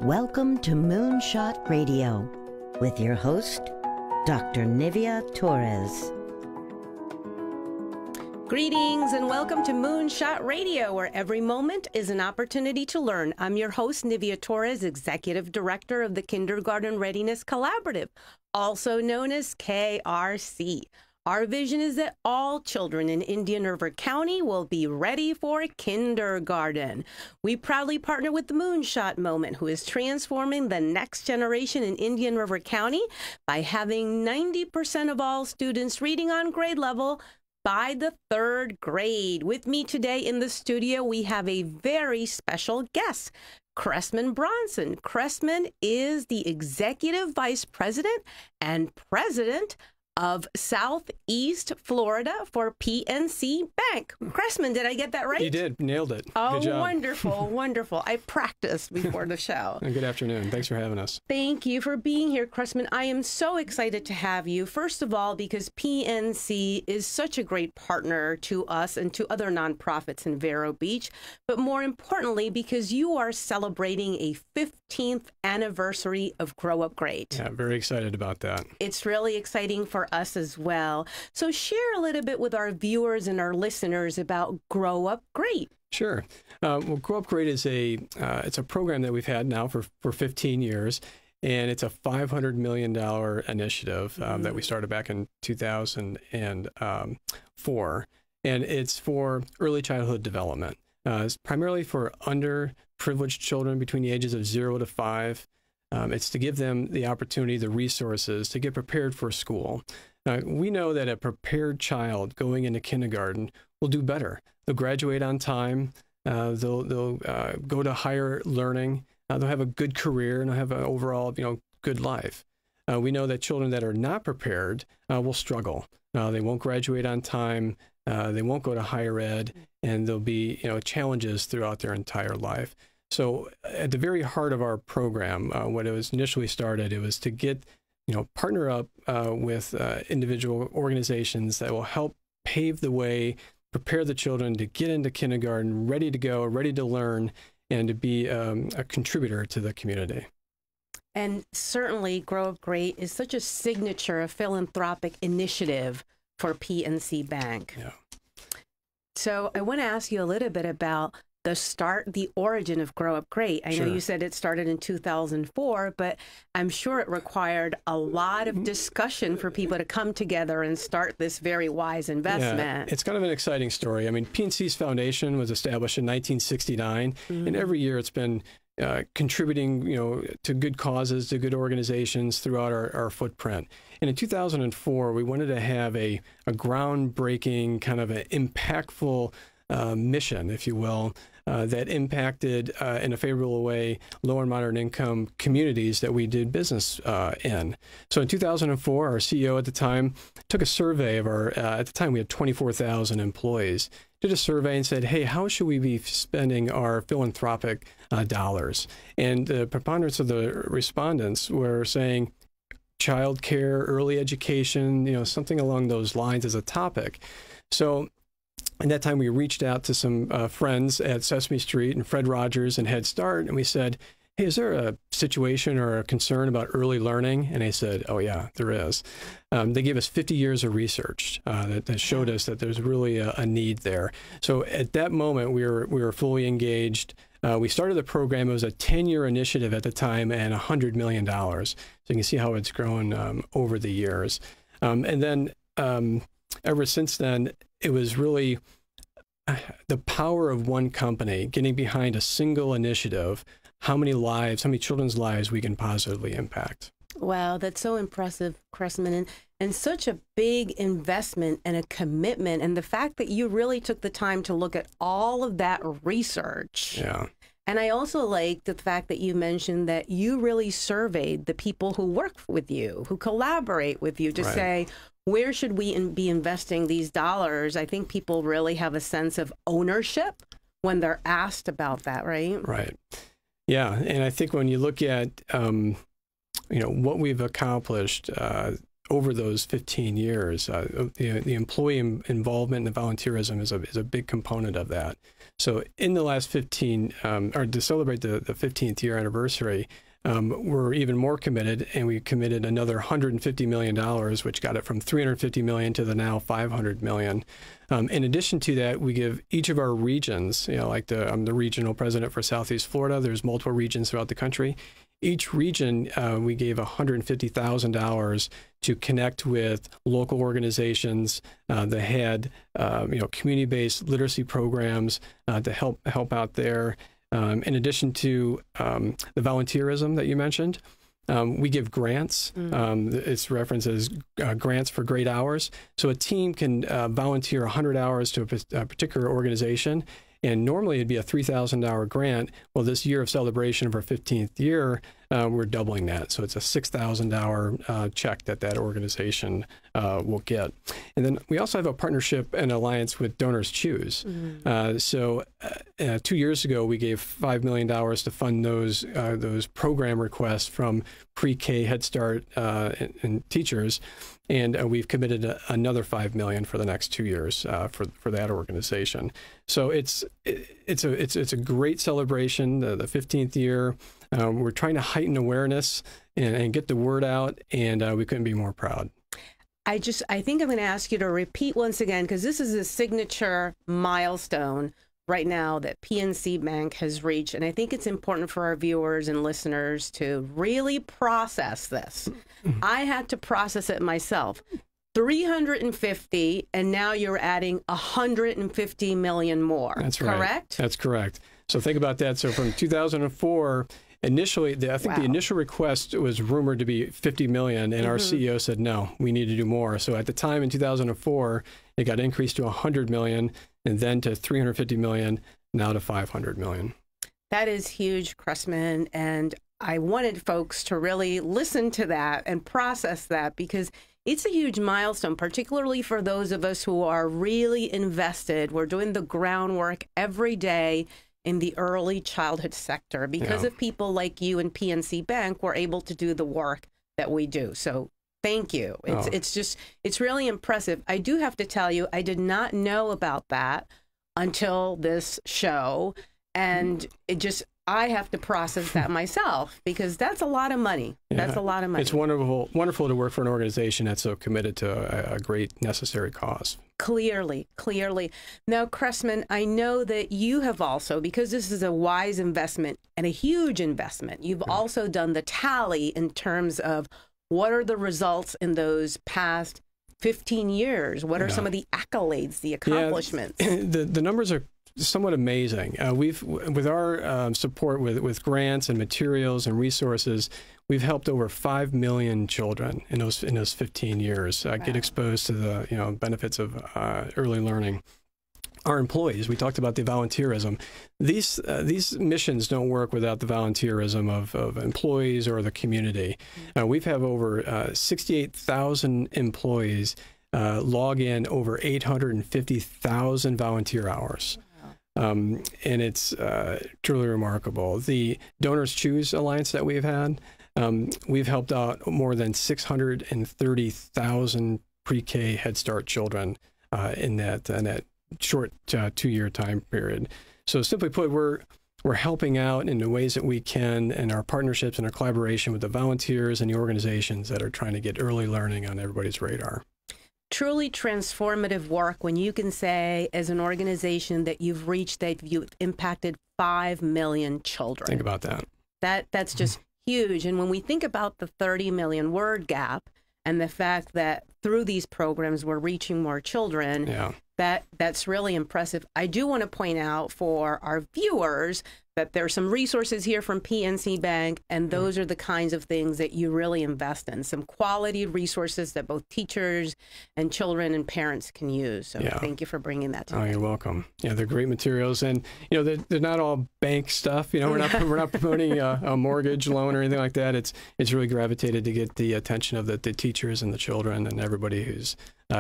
Welcome to Moonshot Radio with your host, Dr. Nivea Torres. Greetings and welcome to Moonshot Radio, where every moment is an opportunity to learn. I'm your host, Nivea Torres, Executive Director of the Kindergarten Readiness Collaborative, also known as KRC. Our vision is that all children in Indian River County will be ready for kindergarten. We proudly partner with the Moonshot Moment, who is transforming the next generation in Indian River County by having 90% of all students reading on grade level by the third grade. With me today in the studio, we have a very special guest, Cressman Bronson. Cressman is the Executive Vice President and President of Southeast Florida for PNC Bank. Cressman, did I get that right? You did. Nailed it. Oh, good job. Wonderful, wonderful. I practiced before the show. Good afternoon. Thanks for having us. Thank you for being here, Cressman. I am so excited to have you. First of all, because PNC is such a great partner to us and to other nonprofits in Vero Beach, but more importantly, because you are celebrating a 15th anniversary of Grow Up Great. Yeah, very excited about that. It's really exciting for us as well. So share a little bit with our viewers and our listeners about Grow Up Great. Sure. Well, Grow Up Great is it's a program that we've had now for 15 years, and it's a $500 million initiative that we started back in 2004, and it's for early childhood development. It's primarily for underprivileged children between the ages of 0 to 5. It's to give them the opportunity, the resources to get prepared for school. We know that a prepared child going into kindergarten will do better. They'll graduate on time. They'll go to higher learning. They'll have a good career and they'll have an overall, good life. We know that children that are not prepared will struggle. They won't graduate on time. They won't go to higher ed, and there'll be, challenges throughout their entire life. So at the very heart of our program, when it was initially started, it was to get, partner up with individual organizations that will help pave the way, prepare the children to get into kindergarten, ready to go, ready to learn, and to be a contributor to the community. And certainly Grow Up Great is such a signature, a philanthropic initiative for PNC Bank. Yeah. So I want to ask you a little bit about the origin of Grow Up Great. I know you said it started in 2004, but I'm sure it required a lot of discussion for people to come together and start this very wise investment. Yeah, it's kind of an exciting story. I mean, PNC's foundation was established in 1969, and every year it's been contributing, to good causes, to good organizations throughout our footprint. And in 2004, we wanted to have a groundbreaking, kind of an impactful mission, if you will, that impacted in a favorable way low and moderate income communities that we did business in. So in 2004, our CEO at the time took a survey of at the time we had 24,000 employees, did a survey and said, hey, how should we be spending our philanthropic dollars? And the preponderance of the respondents were saying child care, early education, something along those lines as a topic. So at that time, we reached out to some friends at Sesame Street and Fred Rogers and Head Start, and we said, hey, is there a situation or a concern about early learning? And they said, oh, yeah, there is. They gave us 50 years of research that showed us that there's really a need there. So at that moment, we were fully engaged. We started the program. It was a 10-year initiative at the time and $100 million. So you can see how it's grown over the years. And then ever since then, it was really the power of one company getting behind a single initiative, how many children's lives we can positively impact. Wow, that's so impressive, Cressman, and such a big investment and a commitment. And the fact that you really took the time to look at all of that research. Yeah. And I also like the fact that you mentioned that you really surveyed the people who work with you, who collaborate with you to say, where should we be investing these dollars? I think people really have a sense of ownership when they're asked about that, right? Right. Yeah. And I think when you look at, what we've accomplished over those 15 years. The employee involvement and the volunteerism is a big component of that. So in the last 15, or to celebrate the 15th year anniversary, we're even more committed, and we committed another $150 million, which got it from $350 million to the now $500 million. In addition to that, we give each of our regions, like I'm the regional president for Southeast Florida. There's multiple regions throughout the country. Each region, we gave $150,000 to connect with local organizations that had, community-based literacy programs to help out there. In addition to the volunteerism that you mentioned, we give grants. It's referenced as grants for great hours. So a team can volunteer 100 hours to a particular organization, and normally it'd be a $3,000 grant. Well, this year of celebration of our 15th year, we're doubling that. So it's a $6,000 check that organization will get. And then we also have a partnership and alliance with Donors Choose. 2 years ago, we gave $5 million to fund those program requests from pre-K, Head Start, and teachers. And we've committed another $5 million for the next 2 years for that organization. So it's a great celebration, the 15th year. We're trying to heighten awareness and get the word out, and we couldn't be more proud. I think I'm going to ask you to repeat once again, because this is a signature milestone right now that PNC Bank has reached. And I think it's important for our viewers and listeners to really process this. I had to process it myself. 350, and now you're adding 150 million more. That's right. Correct? That's correct. So think about that. So from 2004, initially, I think the initial request was rumored to be 50 million, and our CEO said, no, we need to do more. So at the time in 2004, it got increased to 100 million, and then to 350 million, now to 500 million. That is huge, Cressman, and I wanted folks to really listen to that and process that, because it's a huge milestone, particularly for those of us who are really invested. We're doing the groundwork every day in the early childhood sector. Because of people like you and PNC Bank, we're able to do the work that we do. So thank you. It's really impressive. I do have to tell you, I did not know about that until this show. And I have to process that myself, because that's a lot of money. That's a lot of money. It's wonderful to work for an organization that's so committed to a great necessary cause. Clearly. Now, Cressman, I know that you have also, because this is a wise investment and a huge investment, you've also done the tally in terms of what are the results in those past 15 years? What are some of the accolades, the accomplishments? The numbers are somewhat amazing. With our support with grants and materials and resources, we've helped over 5 million children in those 15 years get exposed to the benefits of early learning. Our employees, we talked about the volunteerism. These missions don't work without the volunteerism of employees or the community. We've have over 68,000 employees log in over 850,000 volunteer hours. And it's truly remarkable. The Donors Choose Alliance that we've had, we've helped out more than 630,000 pre-K Head Start children in that short 2-year time period. So simply put, we're helping out in the ways that we can, in our partnerships and our collaboration with the volunteers and the organizations that are trying to get early learning on everybody's radar. Truly transformative work when you can say, as an organization, that you've impacted 5 million children. Think about that. That's just huge. And when we think about the 30 million word gap and the fact that through these programs we're reaching more children, that's really impressive. I do want to point out for our viewers that there's some resources here from PNC Bank, and those are the kinds of things that you really invest in, some quality resources that both teachers and children and parents can use. So thank you for bringing that to me. Oh, you're welcome. Yeah, they're great materials, and they're not all bank stuff. We're not promoting a mortgage loan or anything like that. It's really gravitated to get the attention of the teachers and the children and everybody who's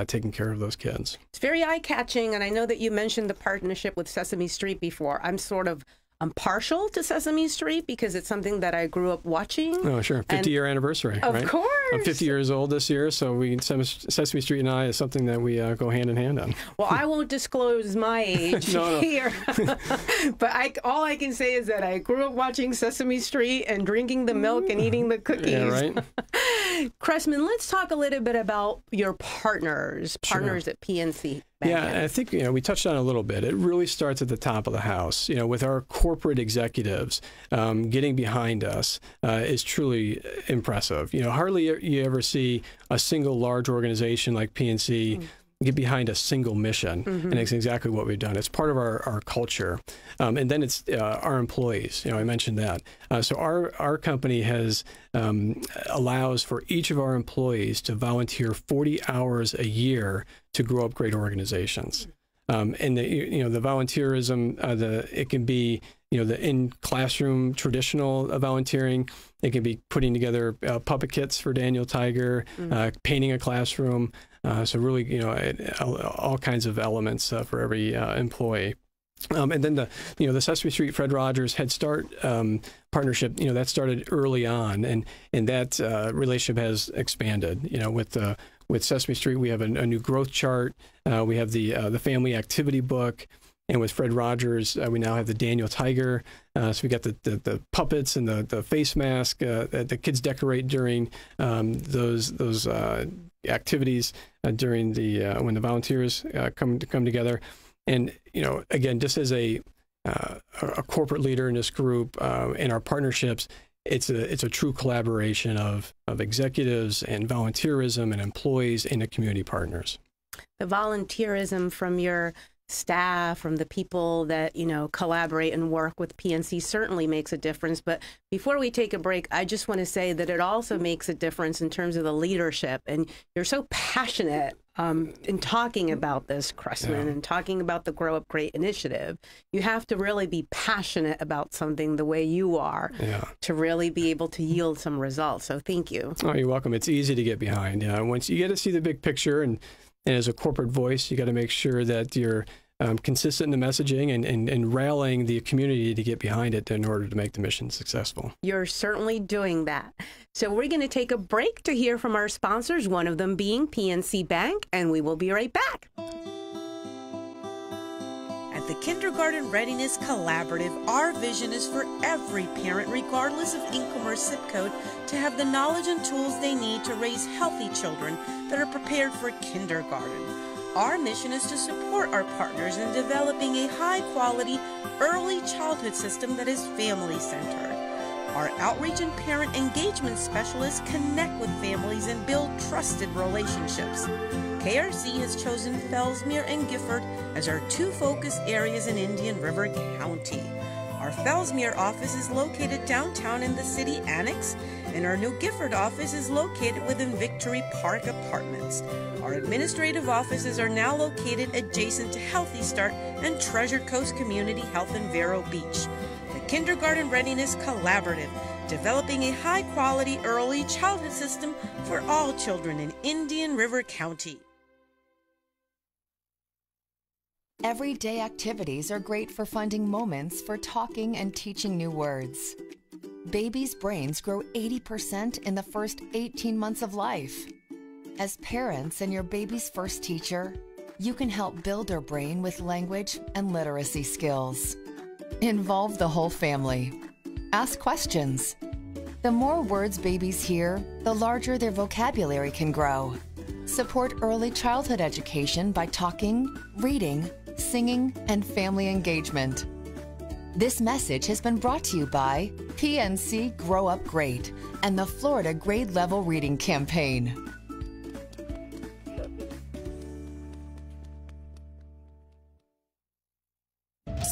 taking care of those kids. It's very eye-catching, and I know that you mentioned the partnership with Sesame Street before. I'm sort of I'm partial to Sesame Street because it's something that I grew up watching. Oh, sure. 50-year anniversary, of right? Of course. I'm 50 years old this year, so Sesame Street and I is something that we go hand in hand on. Well, I won't disclose my age here, but all I can say is that I grew up watching Sesame Street and drinking the milk and eating the cookies. Yeah, right. Cressman, let's talk a little bit about your partners at PNC. Yeah, I think we touched on it a little bit. It really starts at the top of the house. With our corporate executives getting behind us is truly impressive. Hardly you ever see a single large organization like PNC get behind a single mission, and it's exactly what we've done. It's part of our culture, and then it's our employees. I mentioned that. So our company allows for each of our employees to volunteer 40 hours a year to grow up great organizations. And the volunteerism, it can be the in classroom traditional volunteering. It can be putting together puppet kits for Daniel Tiger, painting a classroom. So really, all kinds of elements for every employee. And then the Sesame Street Fred Rogers Head Start partnership, that started early on, and that relationship has expanded. With Sesame Street, we have a new growth chart. We have the family activity book. And with Fred Rogers, we now have the Daniel Tiger. So we got the puppets and the face mask that the kids decorate during those activities during when the volunteers come together. And again, just as a corporate leader in this group in our partnerships, it's a true collaboration of executives and volunteerism and employees and the community partners. The volunteerism from your staff, from the people that, collaborate and work with PNC certainly makes a difference. But before we take a break, I just want to say that it also makes a difference in terms of the leadership. And you're so passionate in talking about this, Cressman, and talking about the Grow Up Great initiative. You have to really be passionate about something the way you are to really be able to yield some results. So thank you. Oh, you're welcome. It's easy to get behind. Once you get to see the big picture, and as a corporate voice, you got to make sure that you're consistent in the messaging and rallying the community to get behind it in order to make the mission successful. You're certainly doing that. So we're going to take a break to hear from our sponsors, one of them being PNC Bank, and we will be right back. At the Kindergarten Readiness Collaborative, our vision is for every parent, regardless of income or zip code, to have the knowledge and tools they need to raise healthy children that are prepared for kindergarten. Our mission is to support our partners in developing a high-quality early childhood system that is family-centered. Our outreach and parent engagement specialists connect with families and build trusted relationships. KRC has chosen Fellsmere and Gifford as our two focus areas in Indian River County. Our Fellsmere office is located downtown in the city annex, and our new Gifford office is located within Victory Park Apartments. Our administrative offices are now located adjacent to Healthy Start and Treasure Coast Community Health in Vero Beach. The Kindergarten Readiness Collaborative, developing a high-quality early childhood system for all children in Indian River County. Everyday activities are great for finding moments for talking and teaching new words. Babies' brains grow 80% in the first 18 months of life. As parents and your baby's first teacher, you can help build their brain with language and literacy skills. Involve the whole family. Ask questions. The more words babies hear, the larger their vocabulary can grow. Support early childhood education by talking, reading, singing, and family engagement. This message has been brought to you by PNC Grow Up Great and the Florida Grade Level Reading Campaign.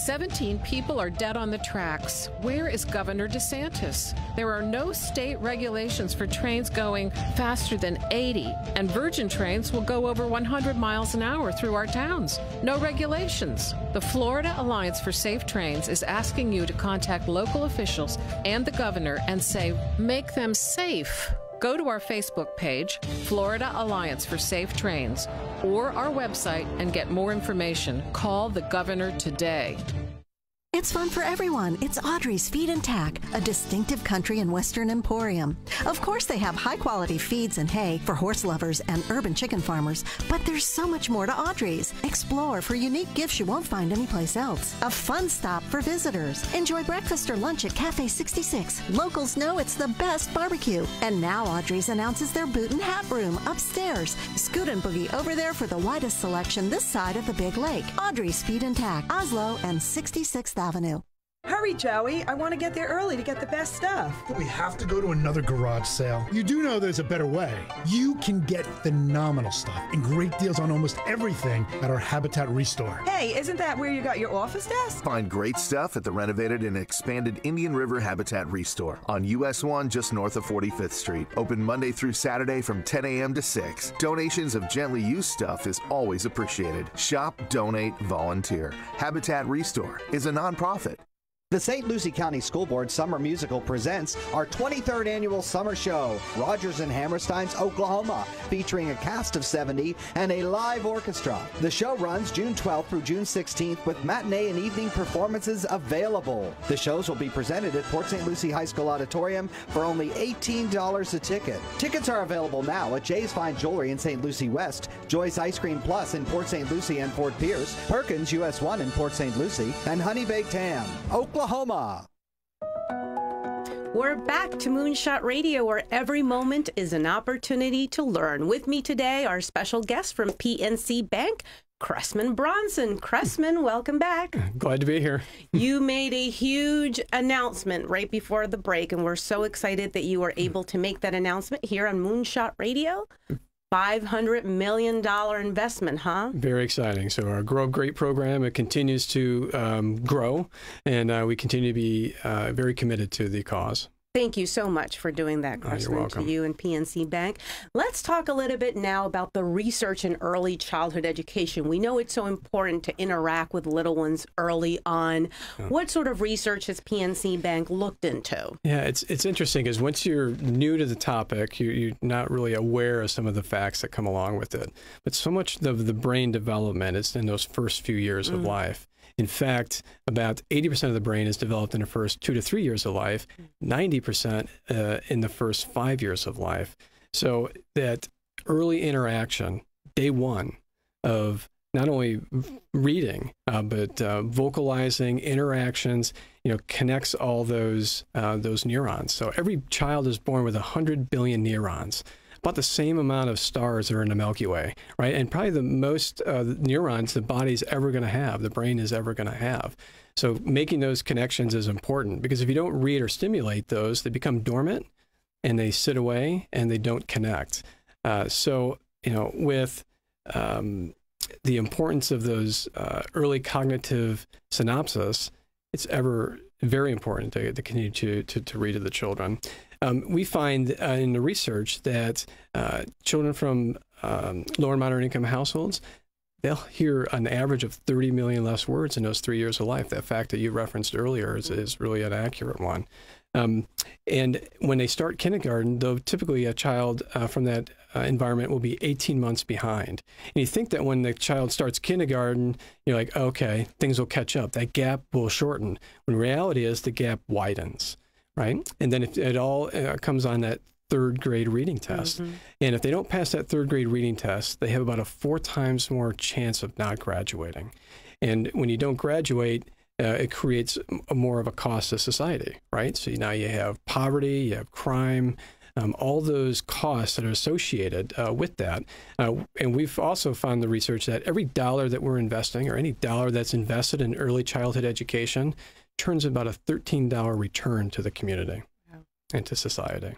"17 people are dead on the tracks. Where is Governor DeSantis? There are no state regulations for trains going faster than 80, and Virgin trains will go over 100 miles an hour through our towns. No regulations." The Florida Alliance for Safe Trains is asking you to contact local officials and the governor and say, make them safe. Go to our Facebook page, Florida Alliance for Safe Trains, or our website and get more information. Call the governor today. It's fun for everyone. It's Audrey's Feed and Tack, a distinctive country and western emporium. Of course, they have high-quality feeds and hay for horse lovers and urban chicken farmers, but there's so much more to Audrey's. Explore for unique gifts you won't find anyplace else. A fun stop for visitors. Enjoy breakfast or lunch at Cafe 66. Locals know it's the best barbecue. And now Audrey's announces their boot and hat room upstairs. Scoot and boogie over there for the widest selection this side of the big lake. Audrey's Feed and Tack, Oslo and 66th Avenue. Hurry, Joey. I want to get there early to get the best stuff. But we have to go to another garage sale. You do know there's a better way. You can get phenomenal stuff and great deals on almost everything at our Habitat Restore. Hey, isn't that where you got your office desk? Find great stuff at the renovated and expanded Indian River Habitat Restore on US 1 just north of 45th Street. Open Monday through Saturday from 10 a.m. to 6. Donations of gently used stuff is always appreciated. Shop, donate, volunteer. Habitat Restore is a nonprofit. The St. Lucie County School Board Summer Musical presents our 23rd annual summer show, Rodgers and Hammerstein's Oklahoma, featuring a cast of 70 and a live orchestra. The show runs June 12th through June 16th with matinee and evening performances available. The shows will be presented at Port St. Lucie High School Auditorium for only $18 a ticket. Tickets are available now at Jay's Fine Jewelry in St. Lucie West, Joy's Ice Cream Plus in Port St. Lucie and Fort Pierce, Perkins US 1 in Port St. Lucie, and Honey Baked Ham, Oklahoma. We're back to Moonshot Radio, where every moment is an opportunity to learn. With me today, our special guest from PNC Bank, Cressman Bronson. Cressman, welcome back. Glad to be here. You made a huge announcement right before the break, and we're so excited that you were able to make that announcement here on Moonshot Radio. $500 million investment, huh? Very exciting. So our Grow Up Great program, it continues to grow, and we continue to be very committed to the cause. Thank you so much for doing that, Cressman, to you and PNC Bank. Let's talk a little bit now about the research in early childhood education. We know it's so important to interact with little ones early on. What sort of research has PNC Bank looked into? Yeah, it's interesting because once you're new to the topic, you're not really aware of some of the facts that come along with it. But so much of the brain development is in those first few years of life. In fact, about 80% of the brain is developed in the first 2 to 3 years of life, 90% in the first 5 years of life. So that early interaction, day one, of not only reading, but vocalizing, interactions, connects all those neurons. So every child is born with 100 billion neurons. About the same amount of stars are in the Milky Way, right? And probably the most neurons the body's ever going to have, the brain is ever going to have. So making those connections is important, because if you don't read or stimulate those, they become dormant and they sit away and they don't connect. So, with the importance of those early cognitive synapses, it's very important to continue to read to the children. We find in the research that children from lower and moderate income households, they'll hear an average of 30 million less words in those 3 years of life. That fact that you referenced earlier is really an accurate one. And when they start kindergarten, though, typically a child from that environment will be 18 months behind. And you think that when the child starts kindergarten, you're like, okay, things will catch up. That gap will shorten. When reality is the gap widens. Right? And then if it all comes on that third grade reading test. And if they don't pass that third grade reading test, they have about a 4 times more chance of not graduating. And when you don't graduate, it creates more of a cost to society, right? So now you have poverty, you have crime, all those costs that are associated with that. And we've also found the research that every dollar that we're investing, or any dollar that's invested in early childhood education, turns about a $13 return to the community and to society.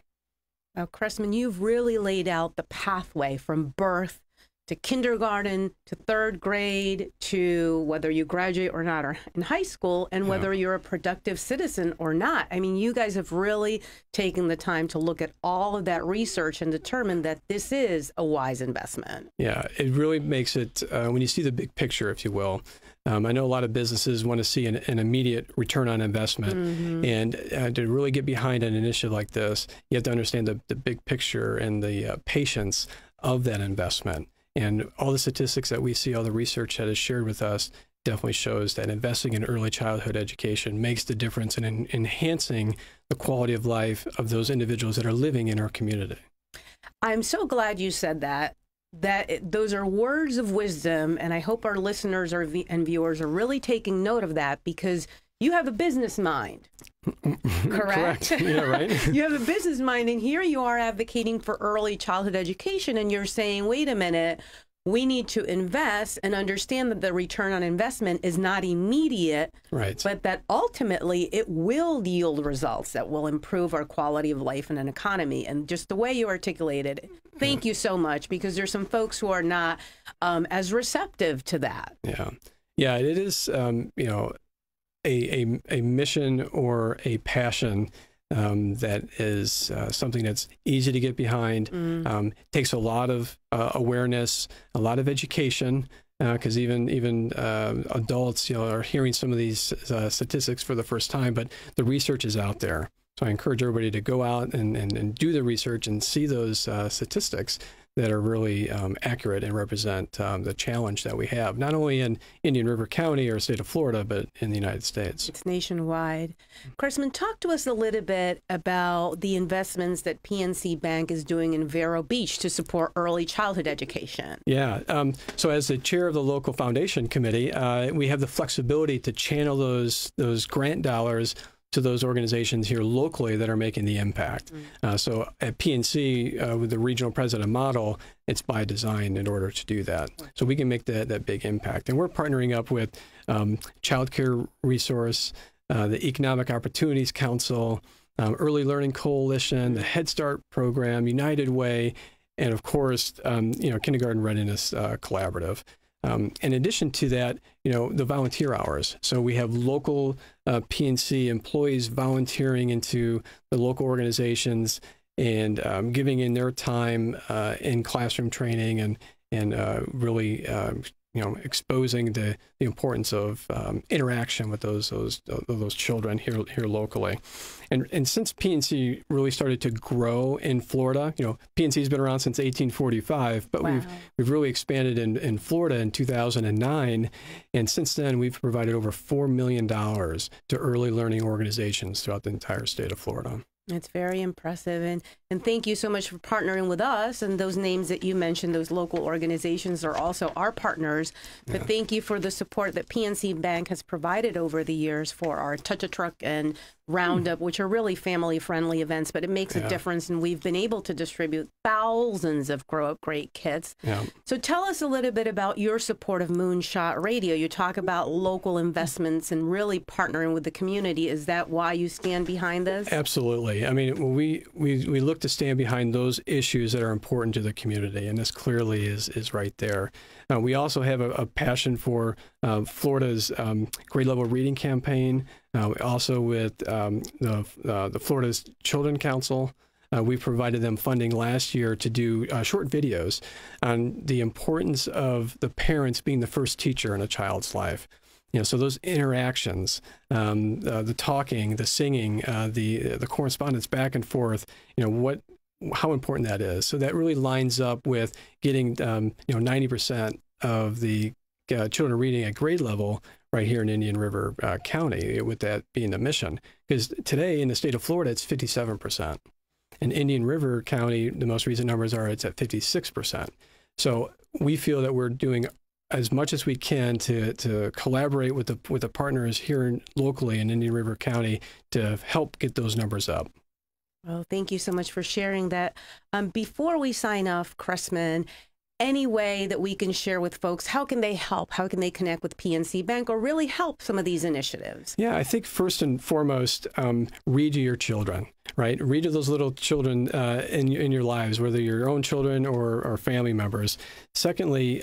Now, Cressman, you've really laid out the pathway from birth to kindergarten to third grade to whether you graduate or not, or in high school, and whether you're a productive citizen or not. I mean, you guys have really taken the time to look at all of that research and determine that this is a wise investment. Yeah, it really makes it, when you see the big picture, if you will, I know a lot of businesses want to see an immediate return on investment. And to really get behind an initiative like this, you have to understand the big picture and the patience of that investment. And all the statistics that we see, all the research that is shared with us, definitely shows that investing in early childhood education makes the difference in enhancing the quality of life of those individuals that are living in our community. I'm so glad you said that. Those are words of wisdom, and I hope our listeners and viewers are really taking note of that, because you have a business mind. Correct? Yeah, right. You have a business mind, and here you are advocating for early childhood education, and you're saying, wait a minute, we need to invest and understand that the return on investment is not immediate, right, but that ultimately it will yield results that will improve our quality of life and an economy. And just the way you articulated, thank you so much, because there's some folks who are not as receptive to that. Yeah, it is, a mission or a passion that is something that's easy to get behind. Takes a lot of awareness, a lot of education, because even adults, are hearing some of these statistics for the first time. But the research is out there, so I encourage everybody to go out and do the research and see those statistics that are really accurate and represent the challenge that we have, not only in Indian River County or state of Florida, but in the United States. It's nationwide. Cressman, talk to us a little bit about the investments that PNC Bank is doing in Vero Beach to support early childhood education. Yeah. So as the chair of the local foundation committee, we have the flexibility to channel those grant dollars to those organizations here locally that are making the impact. So at PNC, with the regional president model, it's by design in order to do that. So we can make that big impact. And we're partnering up with Child Care Resource, the Economic Opportunities Council, Early Learning Coalition, the Head Start Program, United Way, and of course, Kindergarten Readiness Collaborative. In addition to that, the volunteer hours. So we have local PNC employees volunteering into the local organizations and giving in their time in classroom training and really exposing the importance of interaction with those children here locally. And since PNC really started to grow in Florida, PNC's been around since 1845, but wow. we've really expanded in Florida in 2009, and since then we've provided over $4 million to early learning organizations throughout the entire state of Florida. It's very impressive. And thank you so much for partnering with us. And those names that you mentioned, those local organizations, are also our partners. But thank you for the support that PNC Bank has provided over the years for our Touch a Truck and Roundup, which are really family-friendly events. But it makes a difference. And we've been able to distribute thousands of Grow Up Great kits. So tell us a little bit about your support of Moonshot Radio. You talk about local investments and really partnering with the community. Is that why you stand behind this? Absolutely. I mean, we look to stand behind those issues that are important to the community, and this clearly is right there. We also have a passion for Florida's grade level reading campaign. Also with the Florida's Children Council. We provided them funding last year to do short videos on the importance of the parents being the first teacher in a child's life. So those interactions, the talking, the singing, the correspondence back and forth, how important that is. So that really lines up with getting 90% of the children reading at grade level right here in Indian River County, with that being the mission. Because today in the state of Florida, it's 57%. In Indian River County, the most recent numbers are it's at 56%. So we feel that we're doing as much as we can to collaborate with the partners here locally in Indian River County to help get those numbers up. Well, thank you so much for sharing that. Before we sign off, Cressman, any way that we can share with folks, how can they help? How can they connect with PNC Bank or really help some of these initiatives? Yeah, I think first and foremost, read to your children, right? Read to those little children in your lives, whether your own children or family members. Secondly,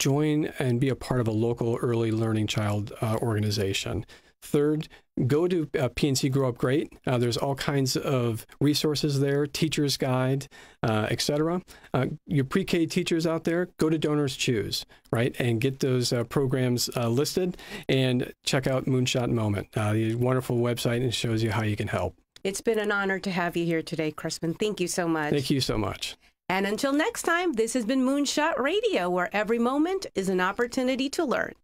join and be a part of a local early learning child organization. Third, go to PNC Grow Up Great. There's all kinds of resources there, teacher's guide, etc. Your pre-K teachers out there, go to Donors Choose, right, and get those programs listed, and check out Moonshot Moment, the wonderful website, and it shows you how you can help. It's been an honor to have you here today, Cressman. Thank you so much. Thank you so much. And until next time, this has been Moonshot Radio, where every moment is an opportunity to learn.